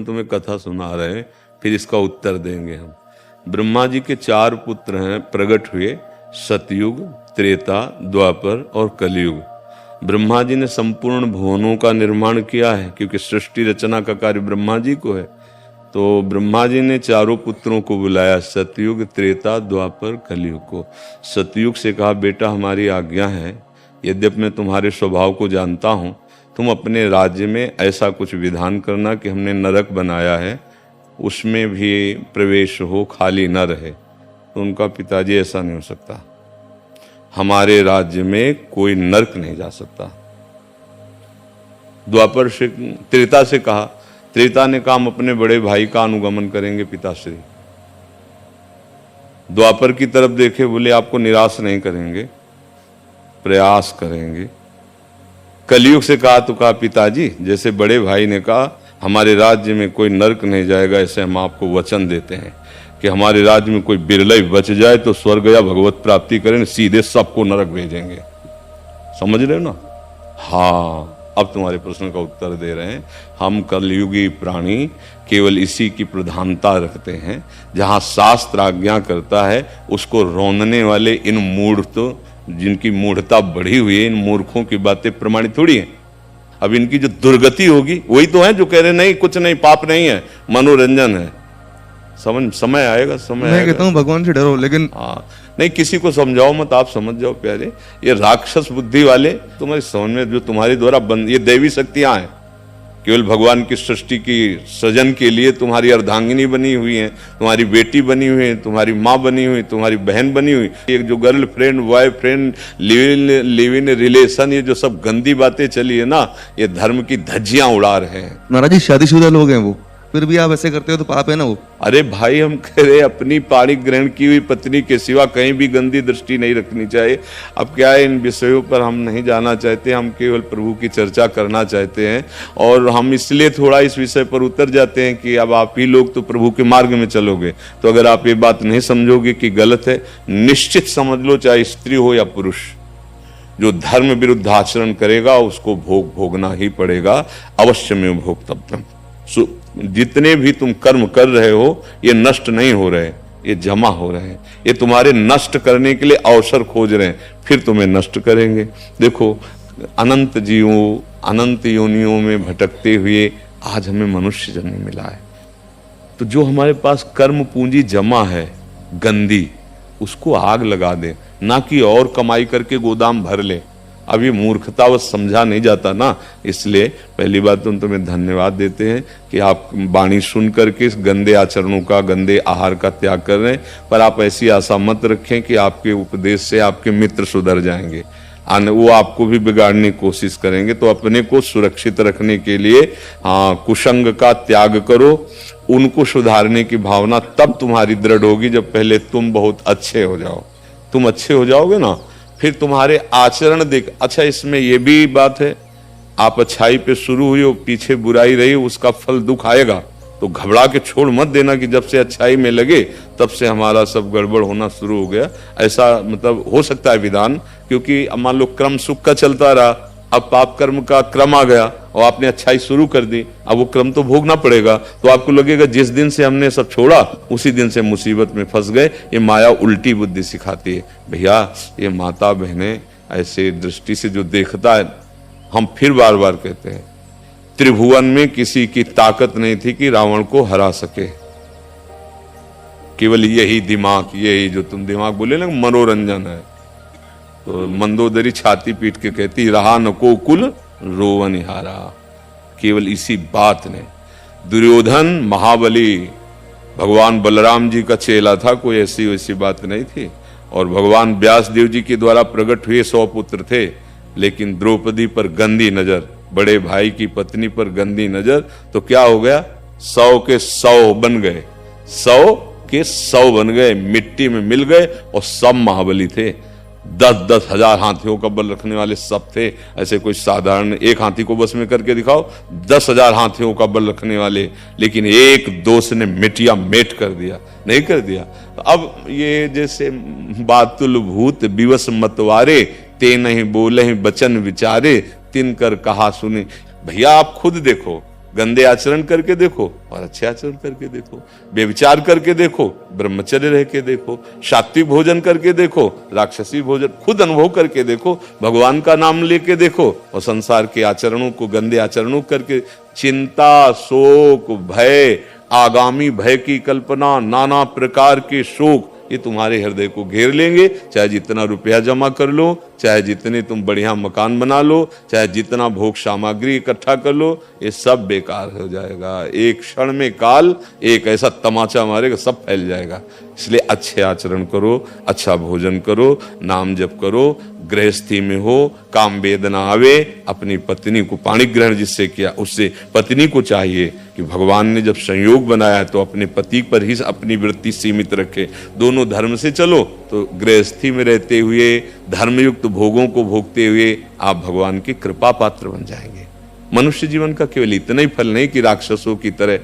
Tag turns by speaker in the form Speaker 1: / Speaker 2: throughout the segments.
Speaker 1: हम तुम्हें कथा सुना रहे हैं, फिर इसका उत्तर देंगे हम। ब्रह्मा जी के 4 पुत्र हैं, प्रकट हुए सतयुग, त्रेता, द्वापर और कलयुग। ब्रह्मा जी ने संपूर्ण भुवनों का निर्माण किया है, क्योंकि सृष्टि रचना का कार्य ब्रह्मा जी को है। तो ब्रह्मा जी ने चारों पुत्रों को बुलाया, सतयुग, त्रेता, द्वापर, कलयुग को। सतयुग से कहा, बेटा हमारी आज्ञा है, यद्यपि मैं तुम्हारे स्वभाव को जानता हूँ, तुम अपने राज्य में ऐसा कुछ विधान करना कि हमने नरक बनाया है उसमें भी प्रवेश हो, खाली न रहे। तो उनका पिताजी, ऐसा नहीं हो सकता, हमारे राज्य में कोई नरक नहीं जा सकता। द्वापर से, त्रेता से कहा, त्रेता ने कहा हम अपने बड़े भाई का अनुगमन करेंगे पिताश्री। द्वापर की तरफ देखे, बोले आपको निराश नहीं करेंगे, प्रयास करेंगे। कलयुग से कहा तो कहा पिताजी जैसे बड़े भाई ने कहा हमारे राज्य में कोई नरक नहीं जाएगा, ऐसे हम आपको वचन देते हैं कि हमारे राज्य में कोई बिरले बच जाए तो स्वर्ग या भगवत प्राप्ति करें, सीधे सबको नरक भेजेंगे। समझ रहे हो ना? हाँ, अब तुम्हारे प्रश्न का उत्तर दे रहे हैं। हम कलयुगी प्राणी केवल इसी की प्रधानता रखते हैं, जहाँ शास्त्र आज्ञा करता है उसको रोनने वाले इन मूर्ख, जिनकी मूढ़ता बढ़ी हुई है, इन मूर्खों की बातें प्रमाणित थोड़ी हैं। अब इनकी जो दुर्गति होगी वही तो है जो कह रहे नहीं कुछ नहीं, पाप नहीं है, मनोरंजन है। समय आएगा, समय
Speaker 2: मैं कहता हूँ भगवान से डरो, लेकिन
Speaker 1: हाँ नहीं, किसी को समझाओ मत, आप समझ जाओ प्यारे। ये राक्षस बुद्धि वाले तुम्हारी समझ में, जो तुम्हारे द्वारा ये दैवी शक्तियां हैं, केवल भगवान की सृष्टि की सृजन के लिए तुम्हारी अर्धांगिनी बनी हुई है, तुम्हारी बेटी बनी हुई है, तुम्हारी माँ बनी हुई, तुम्हारी बहन बनी हुई। एक जो girl friend, boy friend, live in relation, ये जो सब गंदी बातें चली है ना, ये धर्म की धज्जियां उड़ा रहे हैं।
Speaker 2: महाराज जी शादीशुदा लोग हैं वो, फिर भी आप ऐसे करते हो तो पाप है ना वो।
Speaker 1: अरे भाई, हम कह रहे अपनी पाणी ग्रहण की हुई पत्नी के सिवा कहीं भी गंदी दृष्टि नहीं रखनी चाहिए। अब क्या है, इन विषयों पर हम नहीं जाना चाहते, हम केवल प्रभु की चर्चा करना चाहते हैं। और हम इसलिए थोड़ा इस विषय पर उतर जाते हैं कि अब आप ही लोग तो प्रभु के मार्ग में चलोगे, तो अगर आप ये बात नहीं समझोगे कि गलत है, निश्चित समझ लो, चाहे स्त्री हो या पुरुष, जो धर्म विरुद्ध आचरण करेगा उसको भोगना ही पड़ेगा, अवश्य में भोक्तव्यम। जितने भी तुम कर्म कर रहे हो ये नष्ट नहीं हो रहे, ये जमा हो रहे हैं, ये तुम्हारे नष्ट करने के लिए अवसर खोज रहे हैं, फिर तुम्हें नष्ट करेंगे। देखो, अनंत जीवों, अनंत योनियों में भटकते हुए आज हमें मनुष्य जन्म मिला है। तो जो हमारे पास कर्म पूंजी जमा है गंदी, उसको आग लगा दे, ना कि और कमाई करके गोदाम भर ले। अब ये मूर्खतावश समझा नहीं जाता ना, इसलिए पहली बात तो तुम्हें धन्यवाद देते हैं कि आप वाणी सुन करके इस गंदे आचरणों का, गंदे आहार का त्याग कर रहे हैं। पर आप ऐसी आशा मत रखें कि आपके उपदेश से आपके मित्र सुधर जाएंगे, वो आपको भी बिगाड़ने की कोशिश करेंगे। तो अपने को सुरक्षित रखने के लिए कुसंग का त्याग करो। उनको सुधारने की भावना तब तुम्हारी दृढ़ होगी जब पहले तुम बहुत अच्छे हो जाओ। तुम अच्छे हो जाओगे ना, फिर तुम्हारे आचरण देख। अच्छा, इसमें यह भी बात है, आप अच्छाई पे शुरू हुई हो, पीछे बुराई रही, उसका फल दुख आएगा। तो घबरा के छोड़ मत देना कि जब से अच्छाई में लगे तब से हमारा सब गड़बड़ होना शुरू हो गया। ऐसा मतलब हो सकता है विधान, क्योंकि मान लो क्रम सुख का चलता रहा, अब पाप कर्म का क्रम आ गया और आपने अच्छाई शुरू कर दी, अब वो क्रम तो भोगना पड़ेगा। तो आपको लगेगा जिस दिन से हमने सब छोड़ा उसी दिन से मुसीबत में फंस गए। ये माया उल्टी बुद्धि सिखाती है। भैया, ये माता बहनें ऐसे दृष्टि से जो देखता है, हम फिर बार बार कहते हैं, त्रिभुवन में किसी की ताकत नहीं थी कि रावण को हरा सके। केवल यही दिमाग, यही जो तुम दिमाग बोले ना, मनोरंजन है। तो मंदोदरी छाती पीट के कहती, रहा न को कुल रोवन हारा। केवल इसी बात ने, दुर्योधन महाबली भगवान बलराम जी का चेला था, कोई ऐसी वैसी बात नहीं थी। और भगवान व्यास देव जी के द्वारा प्रकट हुए 100 पुत्र थे, लेकिन द्रौपदी पर गंदी नजर, बड़े भाई की पत्नी पर गंदी नजर, तो क्या हो गया, 100 के 100 बन गए, 100 के 100 बन गए, मिट्टी में मिल गए। और सब महाबली थे, 10-10 हजार हाथियों का बल रखने वाले सब थे। ऐसे कोई साधारण एक हाथी को बस में करके दिखाओ, 10,000 हाथियों का बल रखने वाले, लेकिन एक दोस्त ने मिटिया मेट कर दिया, नहीं कर दिया। अब ये जैसे बातुल भूत विवश मतवारे, ते नहीं बोले बचन विचारे, तिन कर कहा सुने। भैया आप खुद देखो, गंदे आचरण करके देखो और अच्छे आचरण करके देखो, बेविचार करके देखो, ब्रह्मचर्य रह के देखो, सात्विक भोजन करके देखो, राक्षसी भोजन खुद अनुभव करके देखो, भगवान का नाम लेके देखो और संसार के आचरणों को, गंदे आचरणों करके चिंता, शोक, भय, आगामी भय की कल्पना, नाना प्रकार के शोक ये तुम्हारे हृदय को घेर लेंगे। चाहे जितना रुपया जमा कर लो, चाहे जितने तुम बढ़िया मकान बना लो, चाहे जितना भोग सामग्री इकट्ठा कर लो, ये सब बेकार हो जाएगा। एक क्षण में काल एक ऐसा तमाचा मारेगा, सब फैल जाएगा। इसलिए अच्छे आचरण करो, अच्छा भोजन करो, नाम जप करो, गृहस्थी में हो, काम वेद ना आवे, अपनी पत्नी को पाणी ग्रहण जिससे किया उससे पत्नी को चाहिए कि भगवान ने जब संयोग बनाया तो अपने पति पर ही अपनी वृत्ति सीमित रखे। दोनों धर्म से चलो तो गृहस्थी में रहते हुए धर्मयुक्त भोगों को भोगते हुए आप भगवान की कृपा पात्र बन जाएंगे। मनुष्य जीवन का केवल इतना ही फल नहीं कि राक्षसों की तरह,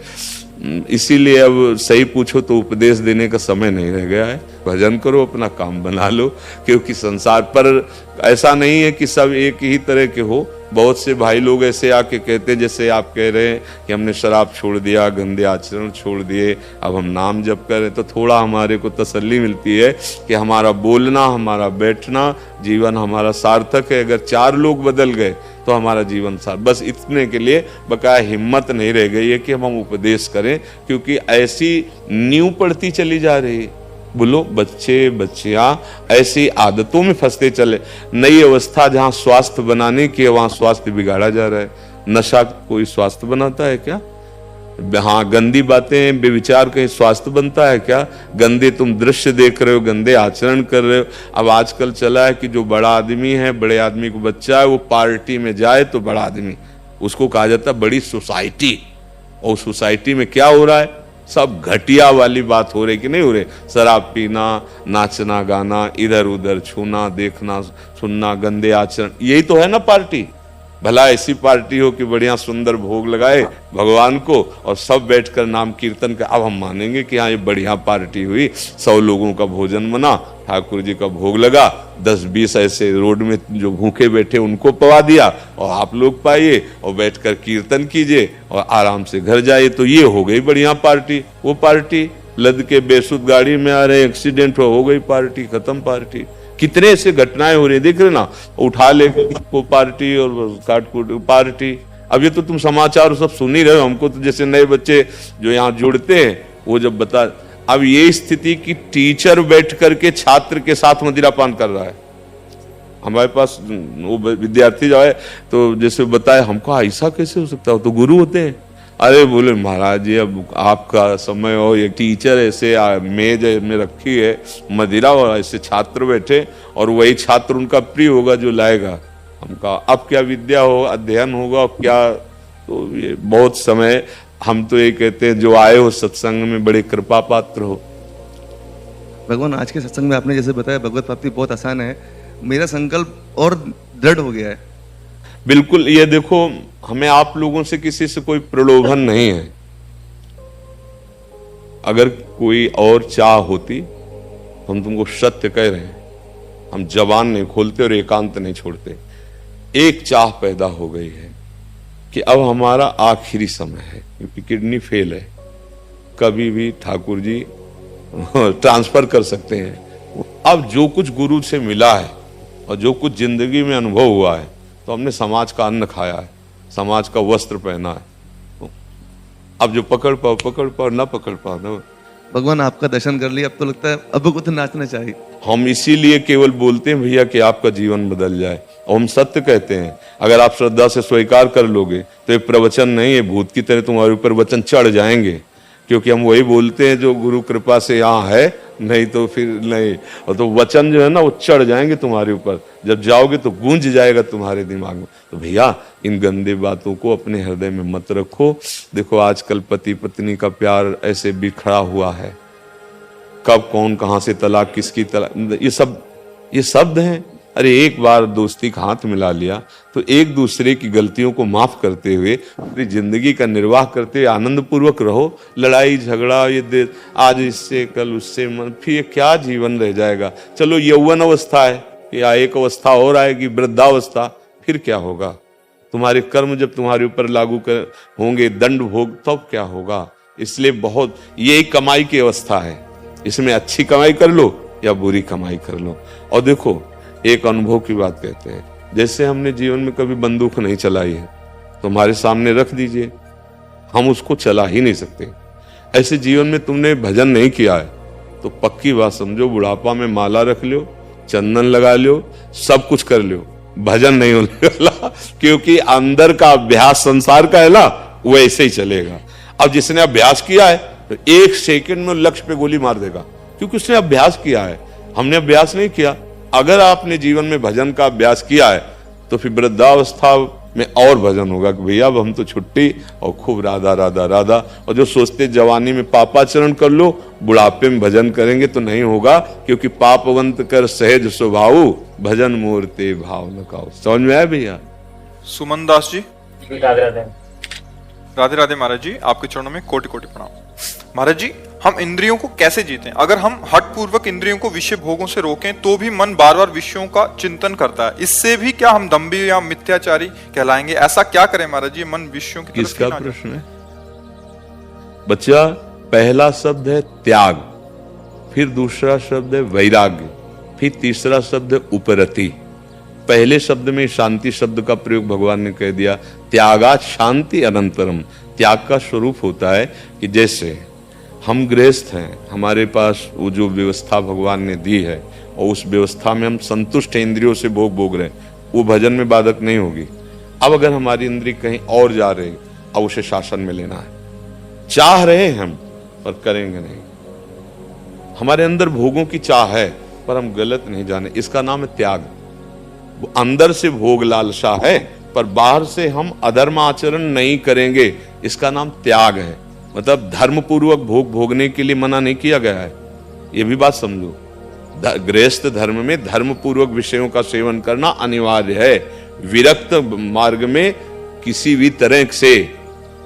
Speaker 1: इसीलिए अब सही पूछो तो उपदेश देने का समय नहीं रह गया है। भजन करो, अपना काम बना लो, क्योंकि संसार पर ऐसा नहीं है कि सब एक ही तरह के हो। बहुत से भाई लोग ऐसे आके कहते हैं, जैसे आप कह रहे हैं कि हमने शराब छोड़ दिया, गंदे आचरण छोड़ दिए, अब हम नाम जप करें, तो थोड़ा हमारे को तसल्ली मिलती है कि हमारा बोलना, हमारा बैठना, जीवन हमारा सार्थक है। अगर 4 लोग बदल गए तो हमारा जीवन सार्थक। बस इतने के लिए बकाया हिम्मत नहीं रह गई है कि हम उपदेश करें, क्योंकि ऐसी नींव पड़ती चली जा रही है। बोलो, बच्चे बच्चियां ऐसी आदतों में फंसते चले। नई अवस्था जहां स्वास्थ्य बनाने की है वहां स्वास्थ्य बिगाड़ा जा रहा है। नशा कोई स्वास्थ्य बनाता है क्या? हाँ, गंदी बातें बेविचार कहीं स्वास्थ्य बनता है क्या? गंदे तुम दृश्य देख रहे हो, गंदे आचरण कर रहे हो। अब आजकल चला है कि जो बड़ा आदमी है, बड़े आदमी को बच्चा है, वो पार्टी में जाए तो बड़ा आदमी, उसको कहा जाता है बड़ी सोसाइटी। और सोसाइटी में क्या हो रहा है? सब घटिया वाली बात हो रही कि नहीं हो रही? शराब पीना, नाचना गाना, इधर उधर छूना, देखना सुनना, गंदे आचरण, यही तो है ना पार्टी। भला ऐसी पार्टी हो कि बढ़िया सुंदर भोग लगाए भगवान को और सब बैठकर नाम कीर्तन कर। अब हम मानेंगे कि हाँ ये बढ़िया पार्टी हुई, 100 लोगों का भोजन बना, ठाकुर जी का भोग लगा, 10-20 ऐसे रोड में जो भूखे बैठे उनको पवा दिया और आप लोग पाइए और बैठकर कीर्तन कीजिए और आराम से घर जाइए, तो ये हो गई बढ़िया पार्टी। वो पार्टी लद के बेसुध गाड़ी में आ रहे, एक्सीडेंट हो गई, पार्टी खत्म। पार्टी कितने ऐसे घटनाएं हो रही, देख रहे ना, उठा लेके वो पार्टी और काटकूट पार्टी। अब ये तो तुम समाचार सब सुन ही रहे हो। हमको तो जैसे नए बच्चे जो यहाँ जुड़ते हैं वो जब बता, अब ये स्थिति कि टीचर बैठ करके छात्र के साथ मदिरापान कर रहा है। हमारे पास वो विद्यार्थी जो है तो जैसे बताए हमको, ऐसा कैसे हो सकता है? तो गुरु होते हैं। अरे बोले महाराज जी, अब आपका समय हो, ये टीचर ऐसे मेज में रखी है मदिरा और ऐसे छात्र बैठे और वही छात्र उनका प्रिय होगा जो लाएगा। हम कहा अब क्या विद्या हो, अध्ययन होगा क्या? तो ये बहुत समय हम तो ये कहते हैं जो आए हो सत्संग में बड़े कृपा पात्र हो।
Speaker 2: भगवान, आज के सत्संग में आपने जैसे बताया भगवत प्राप्ति बहुत आसान है, मेरा संकल्प और दृढ़ हो गया है।
Speaker 1: बिल्कुल, ये देखो, हमें आप लोगों से किसी से कोई प्रलोभन नहीं है। अगर कोई और चाह होती तो हम तुमको सत्य कह रहे हैं, हम जबान नहीं खोलते और एकांत नहीं छोड़ते। एक चाह पैदा हो गई है कि अब हमारा आखिरी समय है, क्योंकि किडनी फेल है, कभी भी ठाकुर जी ट्रांसफर कर सकते हैं। अब जो कुछ गुरु से मिला है और जो कुछ जिंदगी में अनुभव हुआ है, तो हमने समाज का अन्न खाया है, समाज का वस्त्र पहना है। तो अब जो पकड़ पाओ ना पकड़ पाओ ना।
Speaker 2: भगवान, आपका दर्शन कर लिया, अब तो लगता है अब को तो नाचना चाहिए।
Speaker 1: हम इसीलिए केवल बोलते हैं भैया कि आपका जीवन बदल जाए, और हम सत्य कहते हैं। अगर आप श्रद्धा से स्वीकार कर लोगे तो ये प्रवचन नहीं है, भूत की तरह तुम्हारे ऊपर वचन चढ़ जाएंगे, क्योंकि हम वही बोलते हैं जो गुरु कृपा से यहाँ है, नहीं तो फिर नहीं। और तो वचन जो है ना वो चढ़ जाएंगे तुम्हारे ऊपर, जब जाओगे तो गूंज जाएगा तुम्हारे दिमाग में। तो भैया इन गंदे बातों को अपने हृदय में मत रखो। देखो आजकल पति पत्नी का प्यार ऐसे बिखरा हुआ है, कब कौन कहां से तलाक, किसकी तलाक, ये शब्द हैं। अरे एक बार दोस्ती का हाथ मिला लिया तो एक दूसरे की गलतियों को माफ करते हुए अपनी जिंदगी का निर्वाह करते हुए आनंद पूर्वक रहो। लड़ाई झगड़ा ये आज इससे कल उससे, मन फिर क्या जीवन रह जाएगा। चलो यौवन अवस्था है या एक अवस्था और आएगी वृद्धावस्था, फिर क्या होगा? तुम्हारे कर्म जब तुम्हारे ऊपर लागू कर होंगे, दंड भोग, तब क्या होगा। इसलिए बहुत ये कमाई की अवस्था है, इसमें अच्छी कमाई कर लो या बुरी कमाई कर लो। और देखो, एक अनुभव की बात कहते हैं, जैसे हमने जीवन में कभी बंदूक नहीं चलाई है, तुम्हारे सामने रख दीजिए, हम उसको चला ही नहीं सकते। ऐसे जीवन में तुमने भजन नहीं किया है तो पक्की बात समझो, बुढ़ापा में माला रख लो, चंदन लगा लो, सब कुछ कर लो, भजन नहीं होने वाला, क्योंकि अंदर का अभ्यास संसार का है ना, वो ऐसे ही चलेगा। अब जिसने अभ्यास किया है तो 1 सेकंड में लक्ष्य पे गोली मार देगा, क्योंकि उसने अभ्यास किया है। हमने अभ्यास नहीं किया। अगर आपने जीवन में भजन का अभ्यास किया है तो फिर वृद्धावस्था में और भजन होगा कि भैया अब हम तो छुट्टी और खूब राधा राधा राधा। और जो सोचते जवानी में पापाचरण कर लो, बुढ़ापे में भजन करेंगे तो नहीं होगा, क्योंकि पापवंत कर सहज स्वभाव, भजन मूर्ते भाव न खाओ। समझ में आया भैया?
Speaker 3: सुमन दास जी।
Speaker 4: राधे राधे।
Speaker 3: राधे राधे महाराज जी, आपके चरणों में कोटि कोटि प्रणाम। महाराज जी, हम इंद्रियों को कैसे जीतें? अगर हम हठ पूर्वक इंद्रियों को विषय भोगों से रोकें तो भी मन बार बार विषयों का चिंतन करता है, इससे भी क्या हम दंभी या मिथ्याचारी कहलाएंगे? ऐसा क्या करें महाराज जी, मन विषयों की तरफ
Speaker 1: किसका
Speaker 3: ना जाए?
Speaker 1: प्रश्न है बच्चा? पहला शब्द है त्याग, फिर दूसरा शब्द है वैराग्य, फिर तीसरा शब्द है उपरति। पहले शब्द में शांति शब्द का प्रयोग भगवान ने कह दिया, त्यागात शांति अनंतरम। त्याग का स्वरूप होता है कि जैसे हम गृहस्थ हैं, हमारे पास वो जो व्यवस्था भगवान ने दी है और उस व्यवस्था में हम संतुष्ट हैं, इंद्रियों से भोग रहे हैं, वो भजन में बाधक नहीं होगी। अब अगर हमारी इंद्रिय कहीं और जा रही, अब उसे शासन में लेना है। चाह रहे हैं हम, पर करेंगे नहीं। हमारे अंदर भोगों की चाह है पर हम गलत नहीं जाने, इसका नाम है त्याग। वो अंदर से भोग लालसा है पर बाहर से हम अधर्म आचरण नहीं करेंगे, इसका नाम त्याग है। मतलब धर्म पूर्वक भोग भोगने के लिए मना नहीं किया गया है, ये भी बात समझो। गृहस्थ धर्म में धर्म पूर्वक विषयों का सेवन करना अनिवार्य है। विरक्त मार्ग में किसी भी तरह से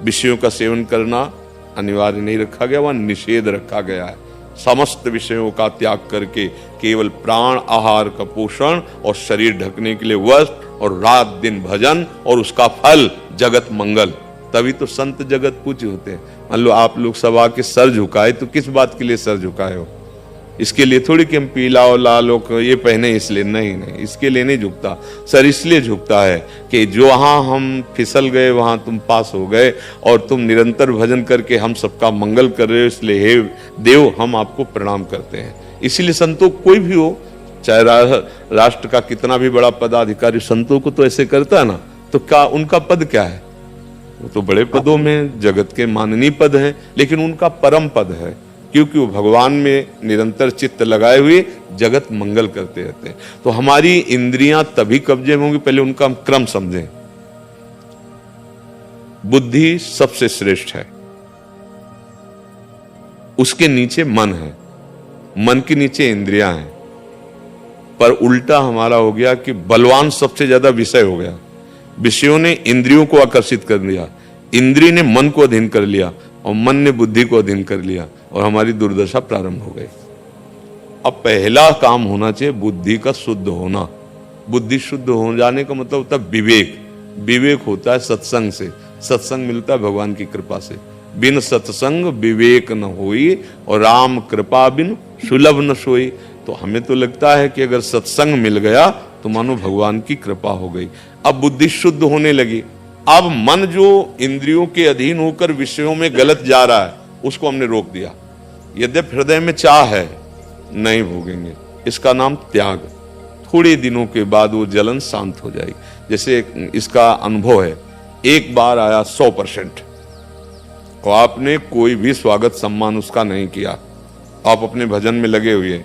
Speaker 1: विषयों का सेवन करना अनिवार्य नहीं रखा गया, वह निषेध रखा गया है। समस्त विषयों का त्याग करके केवल प्राण आहार का पोषण और शरीर ढकने के लिए वस्त्र और रात दिन भजन और उसका फल जगत मंगल, तभी तो संत जगत पूज्य होते हैं। मान लो आप लोग सब आके सर झुकाए तो किस बात के लिए सर झुकाए हो? इसके लिए थोड़ी कि हम पीला और लाल ये पहने इसलिए, नहीं, इसके लिए नहीं झुकता। सर इसलिए झुकता है कि जो वहां हम फिसल गए वहां तुम पास हो गए और तुम निरंतर भजन करके हम सबका मंगल कर रहे हो, इसलिए हे देव हम आपको प्रणाम करते हैं। इसीलिए संतों कोई भी हो, चाहे राष्ट्र का कितना भी बड़ा पदाधिकारी, संतों को तो ऐसे करता है ना, तो क्या उनका पद क्या है? वो तो बड़े पदों में जगत के माननीय पद हैं, लेकिन उनका परम पद है, क्योंकि वो भगवान में निरंतर चित्त लगाए हुए जगत मंगल करते रहते हैं। तो हमारी इंद्रियां तभी कब्जे में होंगी, पहले उनका हम क्रम समझें। बुद्धि सबसे श्रेष्ठ है, उसके नीचे मन है, मन के नीचे इंद्रियां हैं। पर उल्टा हमारा हो गया कि बलवान सबसे ज्यादा विषय हो गया। विषयों ने इंद्रियों को आकर्षित कर लिया, इंद्रिय ने मन को अधीन कर लिया और मन ने बुद्धि को अधीन कर लिया और हमारी दुर्दशा प्रारंभ हो गई। अब पहला काम होना चाहिए बुद्धि का शुद्ध होना। बुद्धि शुद्ध हो जाने का मतलब होता है विवेक। विवेक होता है सत्संग से, सत्संग मिलता है भगवान की कृपा से। बिन सत्संग विवेक न होई और राम कृपा बिन सुलभ न सोई। तो हमें तो लगता है कि अगर सत्संग मिल गया तो मानो भगवान की कृपा हो गई। अब बुद्धि शुद्ध होने लगी। अब मन जो इंद्रियों के अधीन होकर विषयों में गलत जा रहा है उसको हमने रोक दिया। यद्यपि हृदय में चाह है, नहीं भोगेंगे, इसका नाम त्याग। थोड़े दिनों के बाद वो जलन शांत हो जाएगी। जैसे इसका अनुभव है, एक बार आया 100% और आपने कोई भी स्वागत सम्मान उसका नहीं किया, आप अपने भजन में लगे हुए,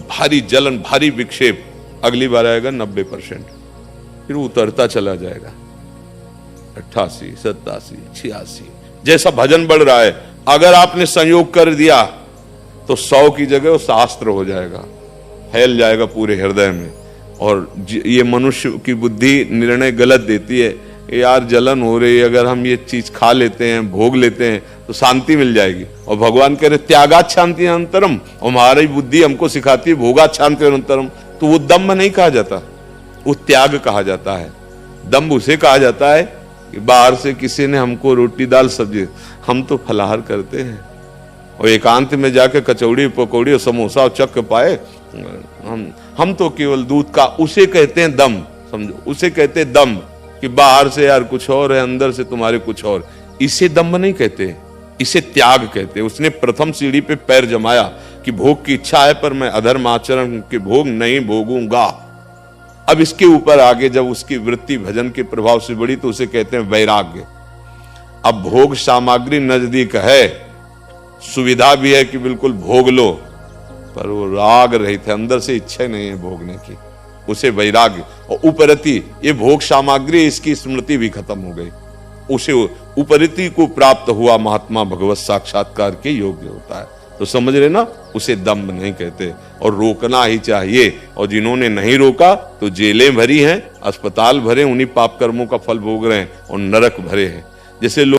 Speaker 1: भारी जलन भारी विक्षेप, अगली बार आएगा 90%, फिर उतरता चला जाएगा 88, 87, 86। जैसा भजन बढ़ रहा है, अगर आपने संयोग कर दिया तो 100 की जगह वो शास्त्र हो जाएगा, फैल जाएगा पूरे हृदय में। और ये मनुष्य की बुद्धि निर्णय गलत देती है, यार जलन हो रही है, अगर हम ये चीज खा लेते हैं, भोग लेते हैं तो शांति मिल जाएगी। और भगवान कह रहे त्यागात शांति अनंतरम, और हमारी बुद्धि हमको सिखाती है भोगात शांति अनंतरम। तो वो दम्भ नहीं कहा जाता, वो त्याग कहा जाता है। दम्भ उसे कहा जाता है कि बाहर से किसी ने हमको रोटी दाल सब्जी, हम तो फलाहार करते हैं और एकांत में जाके कचौड़ी पकौड़ी और समोसा और चख पाए, हम तो केवल दूध का, उसे कहते हैं दम। समझो, उसे कहते हैं दम कि बाहर से यार कुछ और है, अंदर से तुम्हारे कुछ और। इसे दम्भ नहीं कहते, इसे त्याग कहते। उसने प्रथम सीढ़ी पे पैर जमाया कि भोग की इच्छा है पर मैं अधर्म आचरण के भोग नहीं भोगूंगा। अब इसके ऊपर आगे जब उसकी वृत्ति भजन के प्रभाव से बढ़ी तो उसे कहते हैं वैराग्य। अब भोग सामग्री नजदीक है, सुविधा भी है कि बिल्कुल भोग लो, पर वो राग रहित है, अंदर से इच्छा नहीं है भोगने की, उसे वैराग्य। और उपरति, ये भोग सामग्री, इसकी स्मृति भी खत्म हो गई, उसे उपरति को प्राप्त हुआ महात्मा भगवत साक्षात्कार के योग्य होता है। तो समझ रहे ना, उसे दम्भ नहीं कहते और रोकना ही चाहिए। और जिन्होंने नहीं रोका तो जेलें भरी हैं, अस्पताल भरे, उन्हीं पाप कर्मों का फल भोग रहे हैं और नरक भरे हैं। जैसे लोग